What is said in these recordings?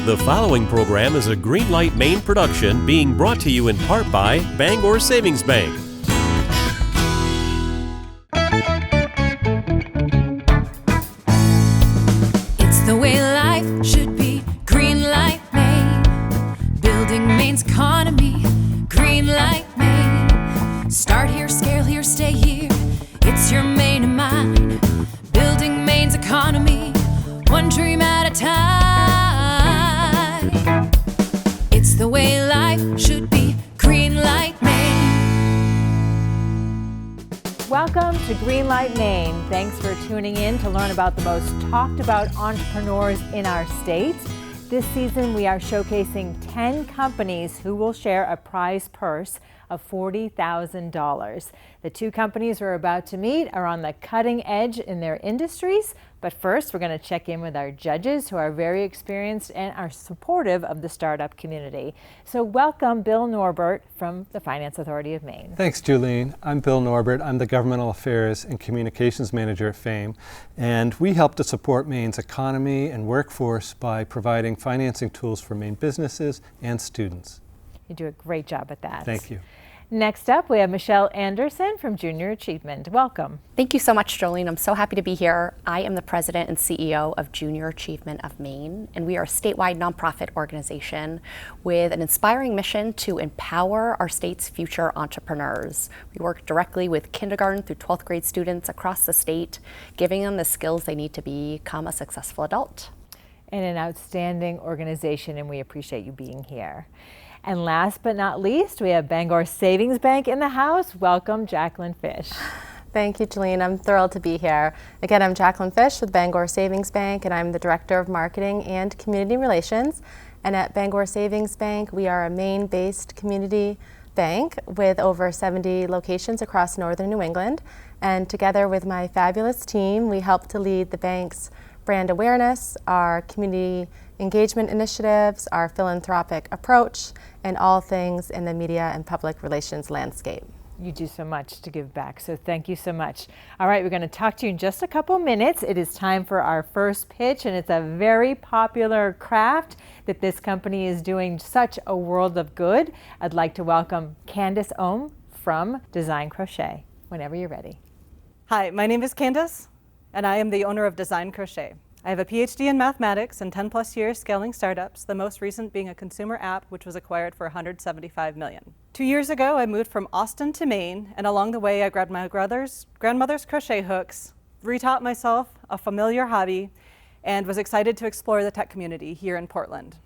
The following program is a Greenlight Maine production being brought to you in part by Bangor Savings Bank. It's the way life should be. Greenlight Maine, building Maine's economy. Greenlight Maine, start here, scale here, stay here. It's your Maine and mine, building Maine's economy, one dream at a time. It's the way life should be. Greenlight Maine. Welcome to Greenlight Maine. Thanks for tuning in to learn about the most talked about entrepreneurs in our state. This season we are showcasing 10 companies who will share a prize purse of $40,000. The two companies we're about to meet are on the cutting edge in their industries, but first we're going to check in with our judges who are very experienced and are supportive of the startup community. So welcome Bill Norbert from the Finance Authority of Maine. Thanks, Julene. I'm Bill Norbert. I'm the Governmental Affairs and Communications Manager at FAME, and we help to support Maine's economy and workforce by providing financing tools for Maine businesses and students. You do a great job at that. Thank you. Next up, we have Michelle Anderson from Junior Achievement. Welcome. Thank you so much, Jolene. I'm so happy to be here. I am the president and CEO of Junior Achievement of Maine, and we are a statewide nonprofit organization with an inspiring mission to empower our state's future entrepreneurs. We work directly with kindergarten through 12th grade students across the state, giving them the skills they need to become a successful adult. And an outstanding organization, and we appreciate you being here. And last but not least, we have Bangor Savings Bank in the house. Welcome, Jacqueline Fish. Thank you, Jolene. I'm thrilled to be here. Again, I'm Jacqueline Fish with Bangor Savings Bank, and I'm the Director of Marketing and Community Relations. And at Bangor Savings Bank, we are a Maine-based community bank with over 70 locations across northern New England. And together with my fabulous team, we help to lead the bank's brand awareness, our community engagement initiatives, our philanthropic approach, and all things in the media and public relations landscape. You do so much to give back, so thank you so much. All right, we're going to talk to you in just a couple minutes. It is time for our first pitch, and it's a very popular craft that this company is doing such a world of good. I'd like to welcome Candace Ohm from Design Crochet, whenever you're ready. Hi, my name is Candace, and I am the owner of Design Crochet. I have a PhD in mathematics and 10 plus years scaling startups, the most recent being a consumer app which was acquired for $175 million. 2 years ago, I moved from Austin to Maine, and along the way I grabbed my grandmother's crochet hooks, retaught myself a familiar hobby, and was excited to explore the tech community here in Portland.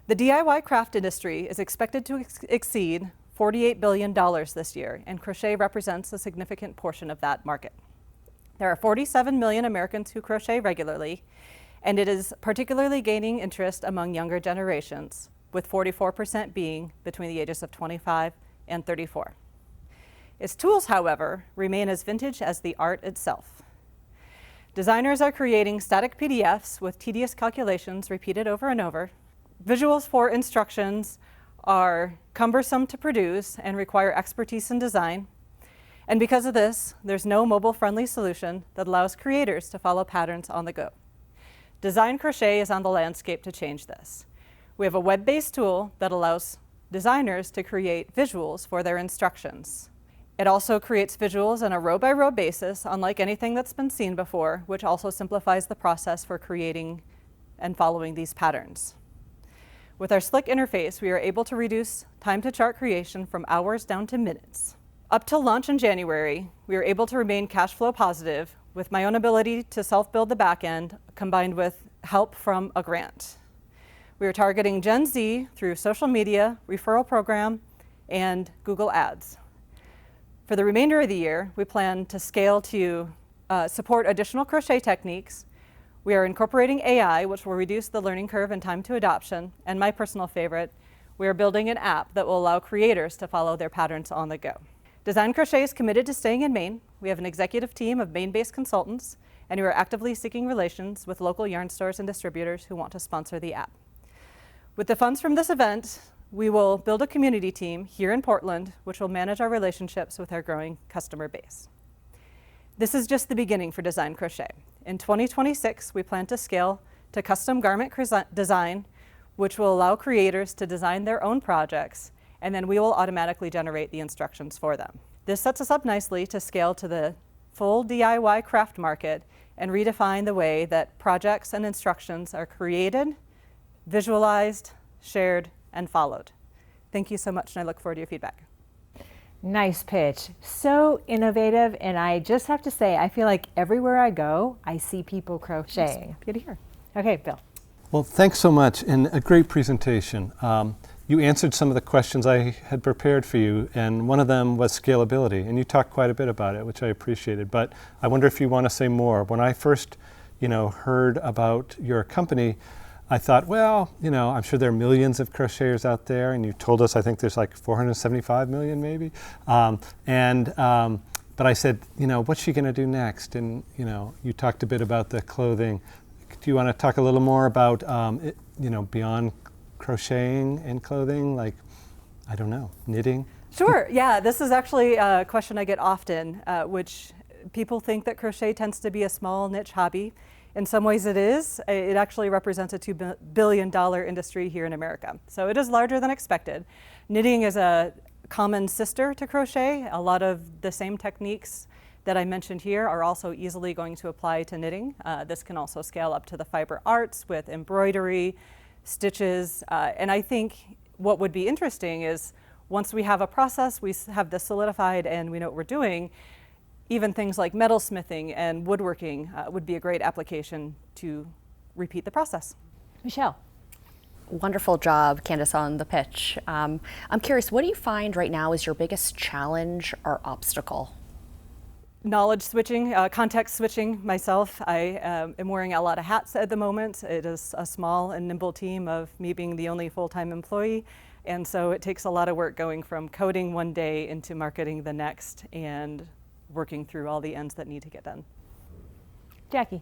The DIY craft industry is expected to exceed $48 billion this year, and crochet represents a significant portion of that market. There are 47 million Americans who crochet regularly, and it is particularly gaining interest among younger generations, with 44% being between the ages of 25 and 34. Its tools, however, remain as vintage as the art itself. Designers are creating static PDFs with tedious calculations repeated over and over. Visuals for instructions are cumbersome to produce and require expertise in design. And because of this, there's no mobile-friendly solution that allows creators to follow patterns on the go. Design Crochet is on the landscape to change this. We have a web-based tool that allows designers to create visuals for their instructions. It also creates visuals on a row-by-row basis, unlike anything that's been seen before, which also simplifies the process for creating and following these patterns. With our slick interface, we are able to reduce time to chart creation from hours down to minutes. Up till launch in January, we were able to remain cash flow positive with my own ability to self-build the back end combined with help from a grant. We are targeting Gen Z through social media, referral program, and Google Ads. For the remainder of the year, we plan to scale to support additional crochet techniques. We are incorporating AI, which will reduce the learning curve and time to adoption, and my personal favorite, we are building an app that will allow creators to follow their patterns on the go. Design Crochet is committed to staying in Maine. We have an executive team of Maine-based consultants, and we are actively seeking relations with local yarn stores and distributors who want to sponsor the app. With the funds from this event, we will build a community team here in Portland, which will manage our relationships with our growing customer base. This is just the beginning for Design Crochet. In 2026, we plan to scale to custom garment design which will allow creators to design their own projects, and then we will automatically generate the instructions for them. This sets us up nicely to scale to the full DIY craft market and redefine the way that projects and instructions are created, visualized, shared, and followed. Thank you so much, and I look forward to your feedback. Nice pitch. So innovative, and I just have to say, I feel like everywhere I go, I see people crocheting. Good to hear. Okay, Bill. Well, thanks so much, and a great presentation. You answered some of the questions I had prepared for you, and one of them was scalability, and you talked quite a bit about it, which I appreciated, but I wonder if you want to say more. When I first, heard about your company, I thought, well, I'm sure there are millions of crocheters out there, and you told us I think there's like 475 million maybe, but I said, what's she going to do next? And you talked a bit about the clothing. Do you want to talk a little more about beyond crocheting and clothing, like, I don't know, knitting? Sure, yeah, this is actually a question I get often, which people think that crochet tends to be a small niche hobby. In some ways it is. It actually represents a $2 billion industry here in America. So it is larger than expected. Knitting is a common sister to crochet. A lot of the same techniques that I mentioned here are also easily going to apply to knitting. This can also scale up to the fiber arts with embroidery, stitches, and I think what would be interesting is once we have a process, we have this solidified and we know what we're doing, even things like metalsmithing and woodworking would be a great application to repeat the process. Michelle. Wonderful job, Candace, on the pitch. I'm curious, what do you find right now is your biggest challenge or obstacle? Knowledge switching, context switching myself. I am wearing a lot of hats at the moment. It is a small and nimble team of me being the only full-time employee. And so it takes a lot of work going from coding one day into marketing the next and working through all the ends that need to get done. Jackie.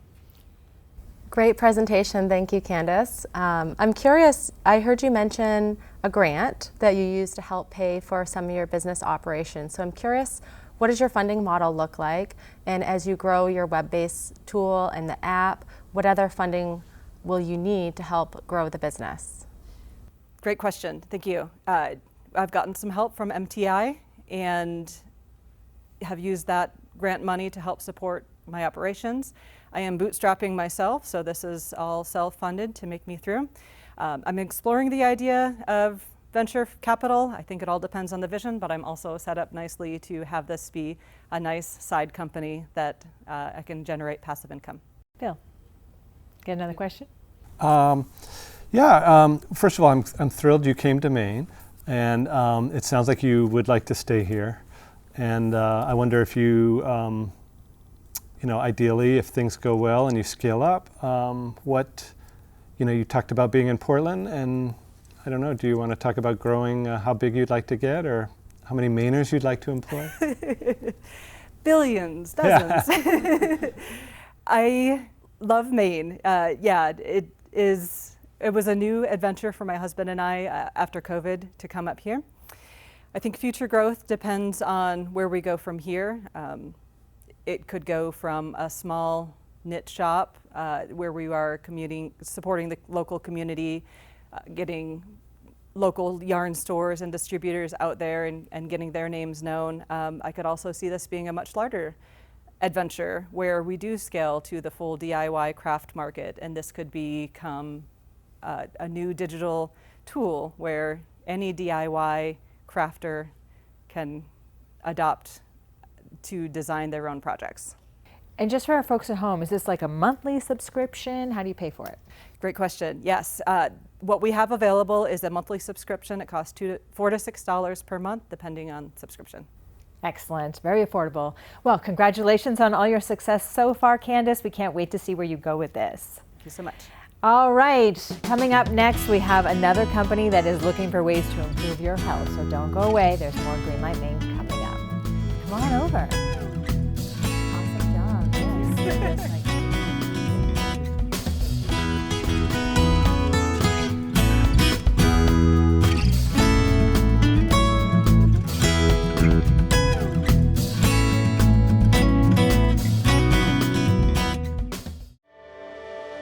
Great presentation, thank you, Candace. I'm curious, I heard you mention a grant that you use to help pay for some of your business operations. So I'm curious, what does your funding model look like? And as you grow your web-based tool and the app, what other funding will you need to help grow the business? Great question, thank you. I've gotten some help from MTI and have used that grant money to help support my operations. I am bootstrapping myself, so this is all self-funded to make me through. I'm exploring the idea of venture capital. I think it all depends on the vision, but I'm also set up nicely to have this be a nice side company that I can generate passive income. Bill, get another question? First of all, I'm thrilled you came to Maine, and it sounds like you would like to stay here. And I wonder if you, ideally, if things go well and you scale up, you talked about being in Portland, and I don't know, do you want to talk about growing, how big you'd like to get, or how many Mainers you'd like to employ? Billions, dozens. Yeah. I love Maine. It was a new adventure for my husband and I after COVID to come up here. I think future growth depends on where we go from here. It could go from a small knit shop where we are supporting the local community, getting local yarn stores and distributors out there and getting their names known. I could also see this being a much larger adventure where we do scale to the full DIY craft market, and this could become a new digital tool where any DIY crafter can adopt to design their own projects. And just for our folks at home, is this like a monthly subscription? How do you pay for it? Great question. Yes, what we have available is a monthly subscription. It costs $4 to $6 per month, depending on subscription. Excellent, very affordable. Well, congratulations on all your success so far, Candace. We can't wait to see where you go with this. Thank you so much. All right, coming up next, we have another company that is looking for ways to improve your health. So don't go away. There's more Greenlight Maine coming up. Come on over. Awesome job. Yes.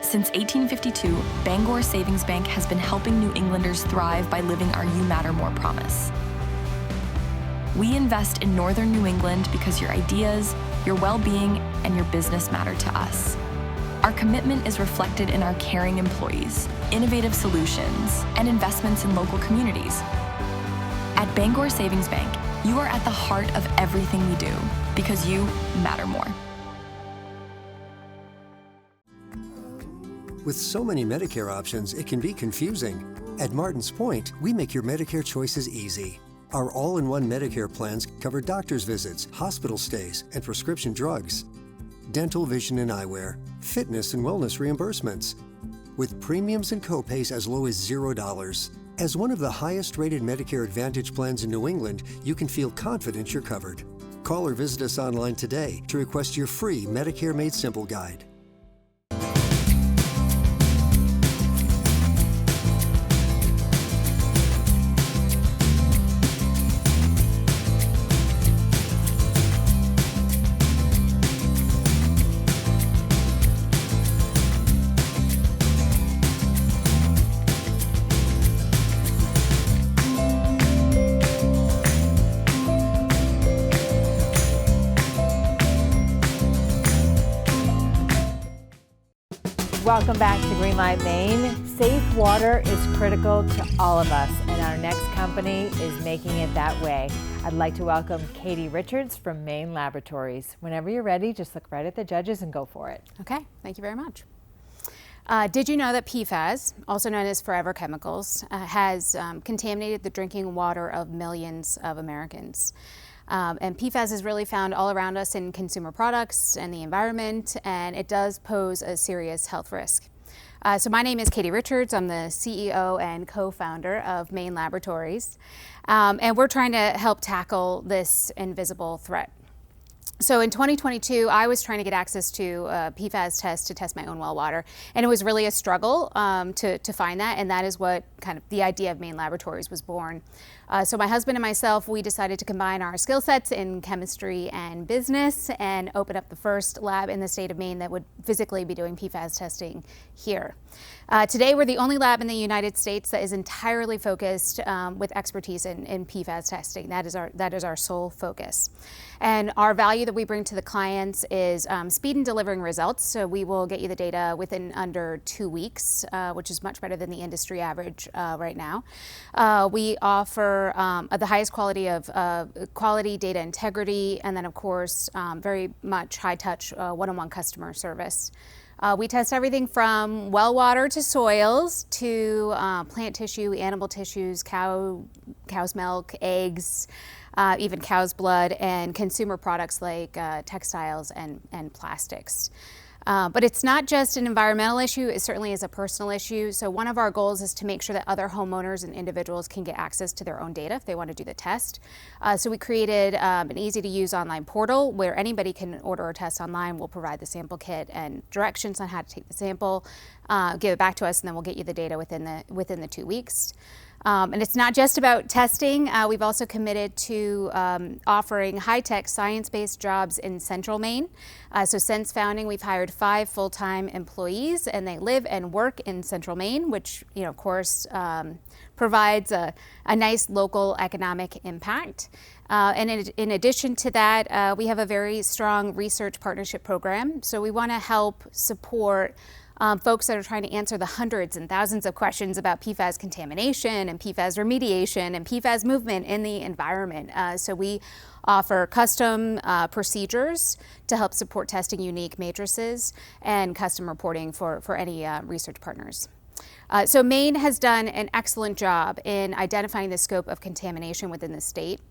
Since 1859, 2022, Bangor Savings Bank has been helping New Englanders thrive by living our You Matter More promise. We invest in Northern New England because your ideas, your well-being, and your business matter to us. Our commitment is reflected in our caring employees, innovative solutions, and investments in local communities. At Bangor Savings Bank, you are at the heart of everything we do because you matter more. With so many Medicare options, it can be confusing. At Martin's Point, we make your Medicare choices easy. Our all-in-one Medicare plans cover doctor's visits, hospital stays, and prescription drugs, dental, vision, and eyewear, fitness and wellness reimbursements, with premiums and copays as low as $0. As one of the highest-rated Medicare Advantage plans in New England, you can feel confident you're covered. Call or visit us online today to request your free Medicare Made Simple guide. Welcome back to Greenlight Maine. Safe water is critical to all of us, and our next company is making it that way. I'd like to welcome Katie Richards from Maine Laboratories. Whenever you're ready, just look right at the judges and go for it. Okay, thank you very much. Did you know that PFAS, also known as forever chemicals, has contaminated the drinking water of millions of Americans? And PFAS is really found all around us in consumer products and the environment, and it does pose a serious health risk. So my name is Katie Richards. I'm the CEO and co-founder of Maine Laboratories, and we're trying to help tackle this invisible threat. So in 2022, I was trying to get access to a PFAS test to test my own well water, and it was really a struggle to find that, and that is what kind of the idea of Maine Laboratories was born. So my husband and myself, we decided to combine our skill sets in chemistry and business and open up the first lab in the state of Maine that would physically be doing PFAS testing here. Today, we're the only lab in the United States that is entirely focused with expertise in PFAS testing. That is our sole focus. And our value that we bring to the clients is speed in delivering results. So we will get you the data within under 2 weeks, which is much better than the industry average right now. We offer the highest quality of quality, data integrity, and then of course, very much high touch one-on-one customer service. We test everything from well water to soils to plant tissue, animal tissues, cow's milk, eggs, even cow's blood, and consumer products like textiles and plastics. But it's not just an environmental issue, it certainly is a personal issue. So one of our goals is to make sure that other homeowners and individuals can get access to their own data if they want to do the test. So we created an easy to use online portal where anybody can order a test online. We'll provide the sample kit and directions on how to take the sample, give it back to us, and then we'll get you the data within the 2 weeks. And it's not just about testing. We've also committed to offering high-tech science-based jobs in Central Maine. So since founding, we've hired 5 full-time employees, and they live and work in Central Maine, which, of course, provides a nice local economic impact. And in addition to that, we have a very strong research partnership program. So we want to help support folks that are trying to answer the hundreds and thousands of questions about PFAS contamination and PFAS remediation and PFAS movement in the environment. So we offer custom procedures to help support testing unique matrices and custom reporting for any research partners. So Maine has done an excellent job in identifying the scope of contamination within the state.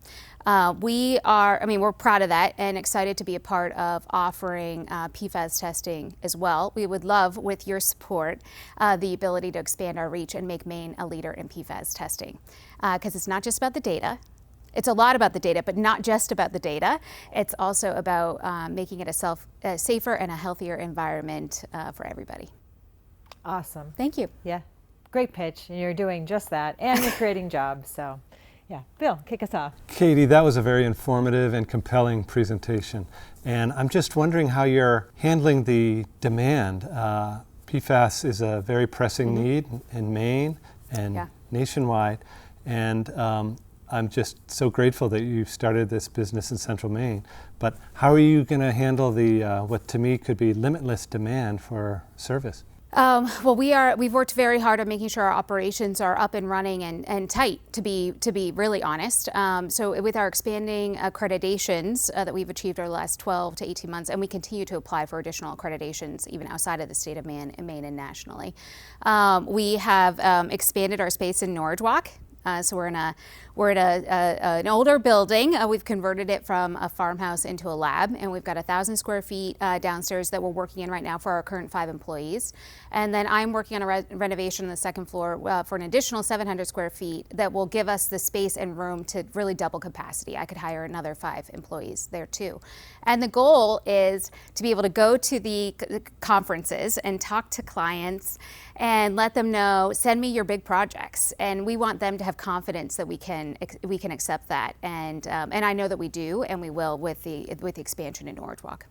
We're proud of that and excited to be a part of offering PFAS testing as well. We would love, with your support, the ability to expand our reach and make Maine a leader in PFAS testing. Because it's not just about the data. It's a lot about the data, but not just about the data. It's also about making it a safer and a healthier environment for everybody. Awesome. Thank you. Yeah, great pitch. And you're doing just that, and you're creating jobs. So, yeah, Bill, kick us off. Katie, that was a very informative and compelling presentation. And I'm just wondering how you're handling the demand PFAS is a very pressing need in Maine and nationwide, and I'm just so grateful that you started this business in Central Maine. But how are you going to handle the what to me could be limitless demand for service? Well, we've worked very hard on making sure our operations are up and running and tight, to be really honest. So with our expanding accreditations that we've achieved over the last 12 to 18 months, and we continue to apply for additional accreditations even outside of the state of Maine and nationally. We have expanded our space in Norridgewock. So we're in an older building. We've converted it from a farmhouse into a lab, and we've got 1,000 square feet downstairs that we're working in right now for our current 5 employees. And then I'm working on a renovation on the second floor for an additional 700 square feet that will give us the space and room to really double capacity. I could hire another 5 employees there too. And the goal is to be able to go to the conferences and talk to clients and let them know, send me your big projects. And we want them to have confidence that we can accept that. And I know that we do, and we will with the expansion in Norridgewock.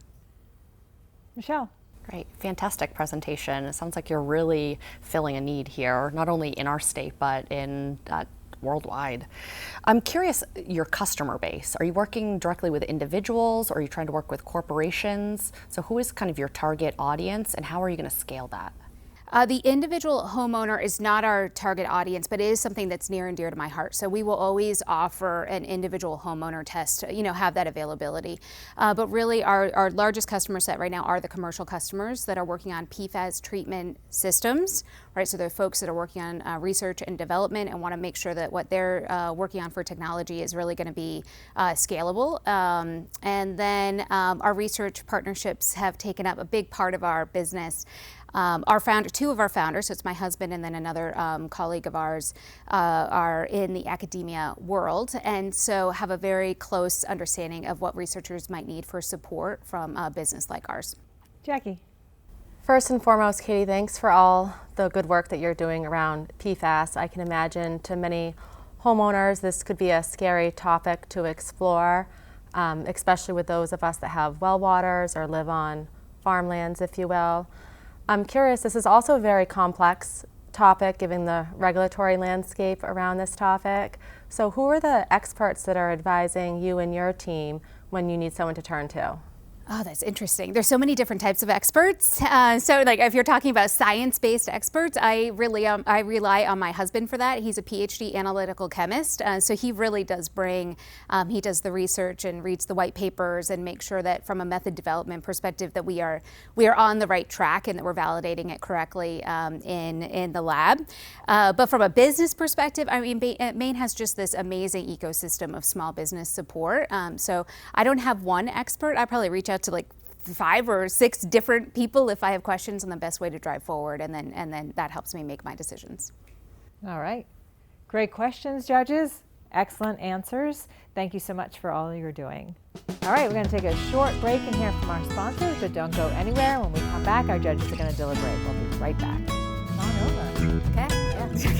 Michelle. Great, fantastic presentation. It sounds like you're really filling a need here, not only in our state, but in worldwide. I'm curious, your customer base. Are you working directly with individuals, or are you trying to work with corporations? So who is kind of your target audience, and how are you going to scale that? The individual homeowner is not our target audience, but it is something that's near and dear to my heart. So we will always offer an individual homeowner test, have that availability. But really our largest customer set right now are the commercial customers that are working on PFAS treatment systems, right? So they're folks that are working on research and development and want to make sure that what they're working on for technology is really going to be scalable. And then our research partnerships have taken up a big part of our business. Two of our founders, so it's my husband and then another colleague of ours, are in the academia world, and so have a very close understanding of what researchers might need for support from a business like ours. Jackie. First and foremost, Katie, thanks for all the good work that you're doing around PFAS. I can imagine to many homeowners this could be a scary topic to explore, especially with those of us that have well waters or live on farmlands, if you will. I'm curious, this is also a very complex topic given the regulatory landscape around this topic. So who are the experts that are advising you and your team when you need someone to turn to? Oh, that's interesting. There's so many different types of experts. So like if you're talking about science-based experts, I rely on my husband for that. He's a PhD analytical chemist. So he really does he does the research and reads the white papers and makes sure that from a method development perspective that we are on the right track and that we're validating it correctly in the lab. But from a business perspective, I mean, Maine has just this amazing ecosystem of small business support. So I don't have one expert. I probably reach out to like 5 or 6 different people if I have questions on the best way to drive forward, and then that helps me make my decisions. All right. Great questions, judges. Excellent answers. Thank you so much for all you're doing. All right, we're going to take a short break and hear from our sponsors, but don't go anywhere. When we come back, our judges are going to deliberate. We'll be right back. Come on over. Okay? Yeah. Awesome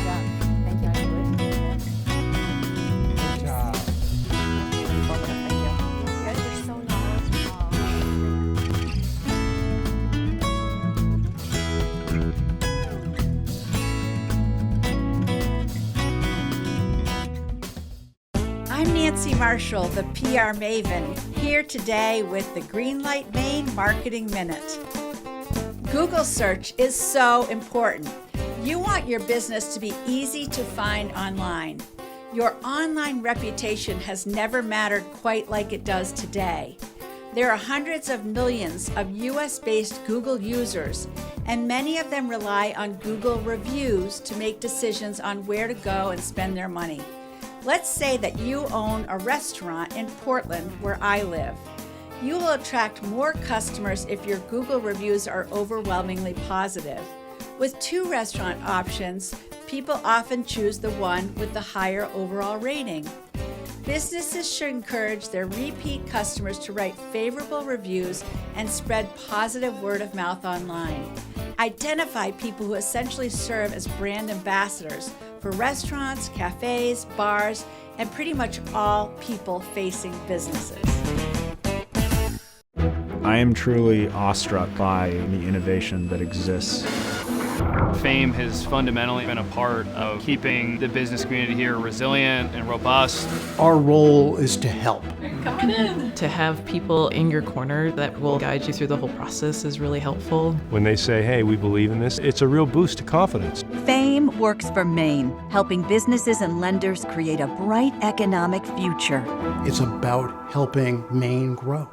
job. Thank you. Good job. I'm Nancy Marshall, the PR maven, here today with the Greenlight Maine Marketing Minute. Google search is so important. You want your business to be easy to find online. Your online reputation has never mattered quite like it does today. There are hundreds of millions of US-based Google users, and many of them rely on Google reviews to make decisions on where to go and spend their money. Let's say that you own a restaurant in Portland, where I live. You will attract more customers if your Google reviews are overwhelmingly positive. With 2 restaurant options, people often choose the one with the higher overall rating. Businesses should encourage their repeat customers to write favorable reviews and spread positive word of mouth online. Identify people who essentially serve as brand ambassadors for restaurants, cafes, bars, and pretty much all people-facing businesses. I am truly awestruck by the innovation that exists. Fame has fundamentally been a part of keeping the business community here resilient and robust. Our role is to help. Come on in. To have people in your corner that will guide you through the whole process is really helpful. When they say, hey, we believe in this, it's a real boost to confidence. Fame works for Maine, helping businesses and lenders create a bright economic future. It's about helping Maine grow.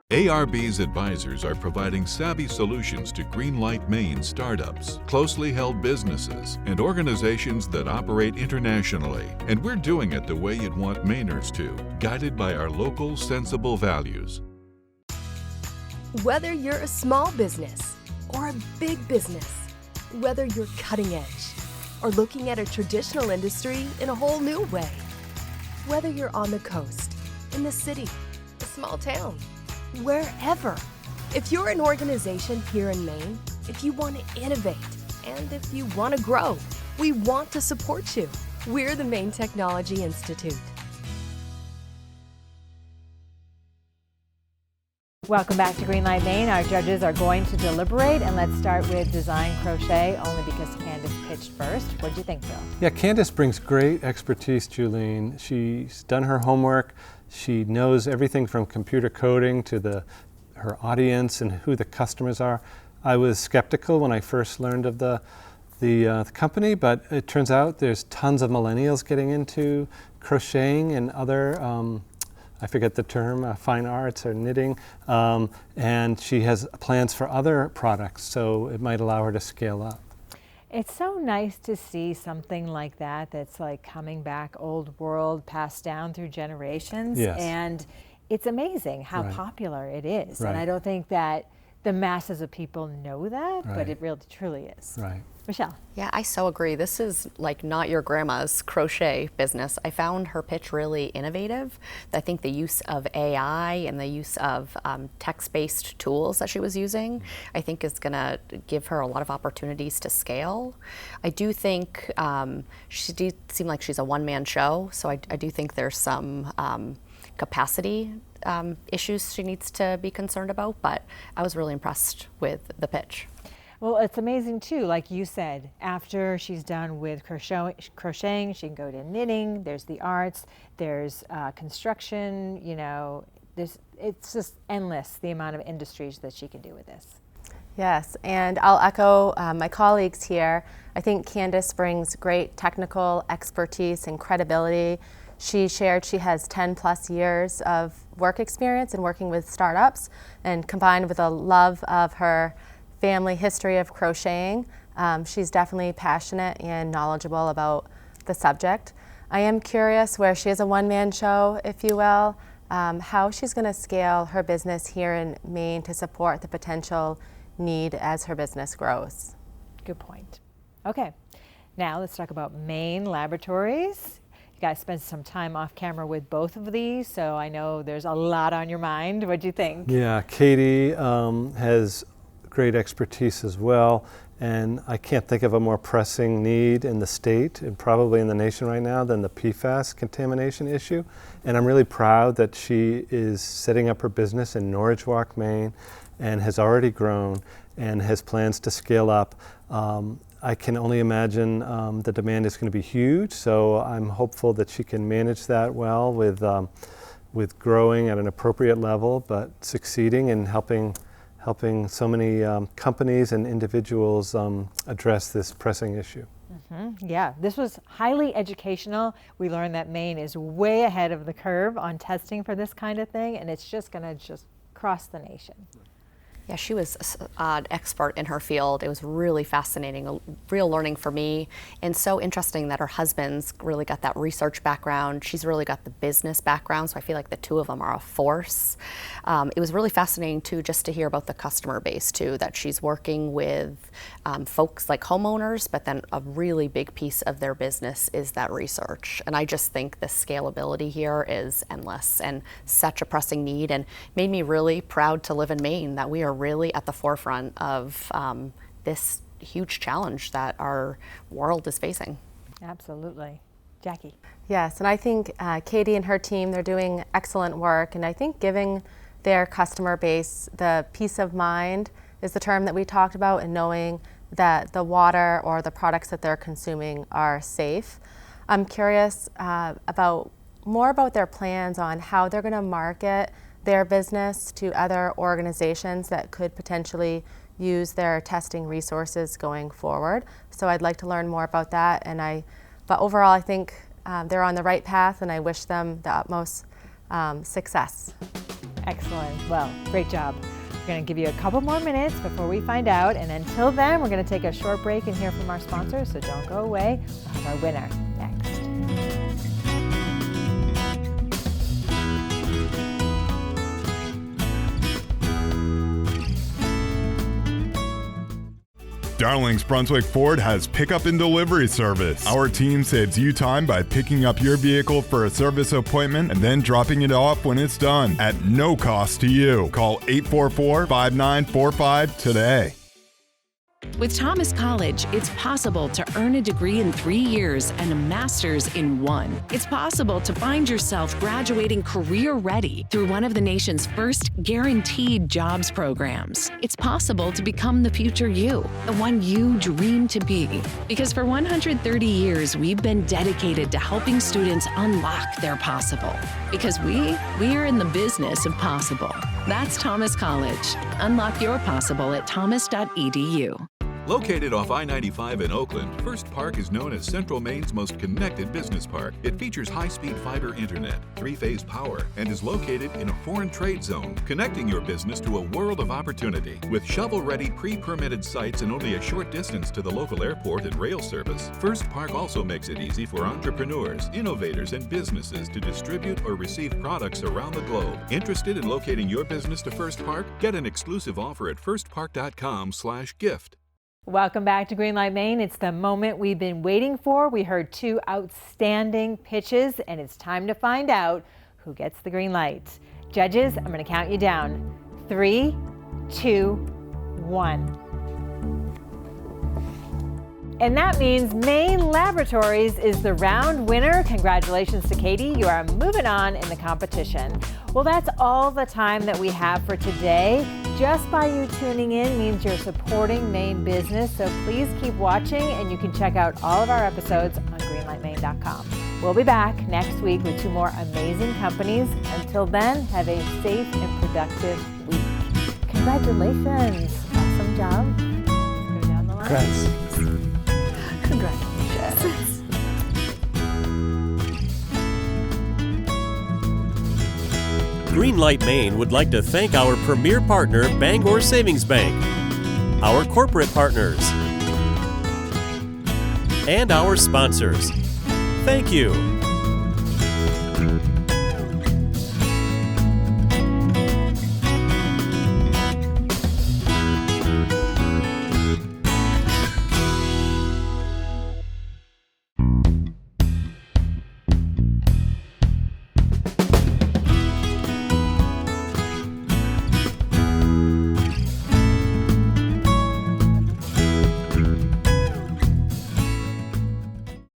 ARB's advisors are providing savvy solutions to Greenlight Maine startups, closely held businesses, and organizations that operate internationally. And we're doing it the way you'd want Mainers to, guided by our local, sensible values. Whether you're a small business or a big business, whether you're cutting edge or looking at a traditional industry in a whole new way, whether you're on the coast, in the city, a small town, wherever. If you're an organization here in Maine, if you want to innovate, and if you want to grow, we want to support you. We're the Maine Technology Institute. Welcome back to Greenlight Maine. Our judges are going to deliberate, and let's start with Design Crochet, only because Candace pitched first. What do you think, Bill? Yeah, Candace brings great expertise, Julene. She's done her homework. She knows everything from computer coding to her audience and who the customers are. I was skeptical when I first learned of the company, but it turns out there's tons of millennials getting into crocheting and other, I forget the term, fine arts or knitting, and she has plans for other products, so it might allow her to scale up. It's so nice to see something like that that's like coming back old world, passed down through generations. Yes. And it's amazing how Right. popular it is. Right. And I don't think that the masses of people know that, but Right. it really truly is. Right. Michelle. Yeah, I so agree. This is like not your grandma's crochet business. I found her pitch really innovative. I think the use of AI and the use of text-based tools that she was using, I think is going to give her a lot of opportunities to scale. I do think she did seem like she's a one-man show, so I do think there's some capacity issues she needs to be concerned about, but I was really impressed with the pitch. Well, it's amazing too, like you said, after she's done with crocheting, she can go to knitting, there's the arts, there's construction, you know, it's just endless the amount of industries that she can do with this. Yes, and I'll echo my colleagues here. I think Candace brings great technical expertise and credibility. She shared she has 10 plus years of work experience in working with startups, and combined with a love of her family history of crocheting, she's definitely passionate and knowledgeable about the subject. I am curious, where she is a one-man show, if you will, how she's going to scale her business here in Maine to support the potential need as her business grows. Good point. Okay, now let's talk about Maine Laboratories. You guys spent some time off camera with both of these, so I know there's a lot on your mind. What do you think? Yeah, Katie has great expertise as well, and I can't think of a more pressing need in the state and probably in the nation right now than the PFAS contamination issue. And I'm really proud that she is setting up her business in Norridge Walk, Maine, and has already grown and has plans to scale up. I can only imagine the demand is going to be huge, so I'm hopeful that she can manage that well with growing at an appropriate level, but succeeding and helping so many companies and individuals address this pressing issue. Mm-hmm. Yeah, this was highly educational. We learned that Maine is way ahead of the curve on testing for this kind of thing, and it's just going to cross the nation. Yeah, she was an expert in her field. It was really fascinating, a real learning for me, and so interesting that her husband's really got that research background. She's really got the business background, so I feel like the two of them are a force. It was really fascinating too, just to hear about the customer base too, that she's working with folks like homeowners, but then a really big piece of their business is that research. And I just think the scalability here is endless and such a pressing need, and made me really proud to live in Maine, that we are really at the forefront of this huge challenge that our world is facing. Absolutely. Jackie. Yes, and I think Katie and her team, they're doing excellent work, and I think giving their customer base. The peace of mind is the term that we talked about, and knowing that the water or the products that they're consuming are safe. I'm curious more about their plans on how they're going to market their business to other organizations that could potentially use their testing resources going forward. So I'd like to learn more about that. But overall, I think they're on the right path, and I wish them the utmost success. Excellent. Well, great job. We're going to give you a couple more minutes before we find out, and until then, we're going to take a short break and hear from our sponsors, so don't go away. We'll have our winner next. Darlings Brunswick Ford has pickup and delivery service. Our team saves you time by picking up your vehicle for a service appointment and then dropping it off when it's done at no cost to you. Call 844-5945 today. With Thomas College, it's possible to earn a degree in 3 years and a master's in 1. It's possible to find yourself graduating career-ready through one of the nation's first guaranteed jobs programs. It's possible to become the future you, the one you dream to be. Because for 130 years, we've been dedicated to helping students unlock their possible. Because we're in the business of possible. That's Thomas College. Unlock your possible at thomas.edu. Located off I-95 in Oakland, First Park is known as Central Maine's most connected business park. It features high-speed fiber internet, 3-phase power, and is located in a foreign trade zone, connecting your business to a world of opportunity. With shovel-ready pre-permitted sites and only a short distance to the local airport and rail service, First Park also makes it easy for entrepreneurs, innovators, and businesses to distribute or receive products around the globe. Interested in locating your business to First Park? Get an exclusive offer at firstpark.com/gift. Welcome back to Greenlight Maine. It's the moment we've been waiting for. We heard 2 outstanding pitches, and it's time to find out who gets the green light. Judges, I'm going to count you down. 3, 2, 1. And that means Maine Laboratories is the round winner. Congratulations to Katie. You are moving on in the competition. Well, that's all the time that we have for today. Just by you tuning in means you're supporting Maine business, so please keep watching, and you can check out all of our episodes on greenlightmaine.com. We'll be back next week with 2 more amazing companies. Until then, have a safe and productive week. Congratulations. Awesome job. Let's go down the line. Congrats. Congratulations. Greenlight Maine would like to thank our premier partner, Bangor Savings Bank, our corporate partners, and our sponsors. Thank you.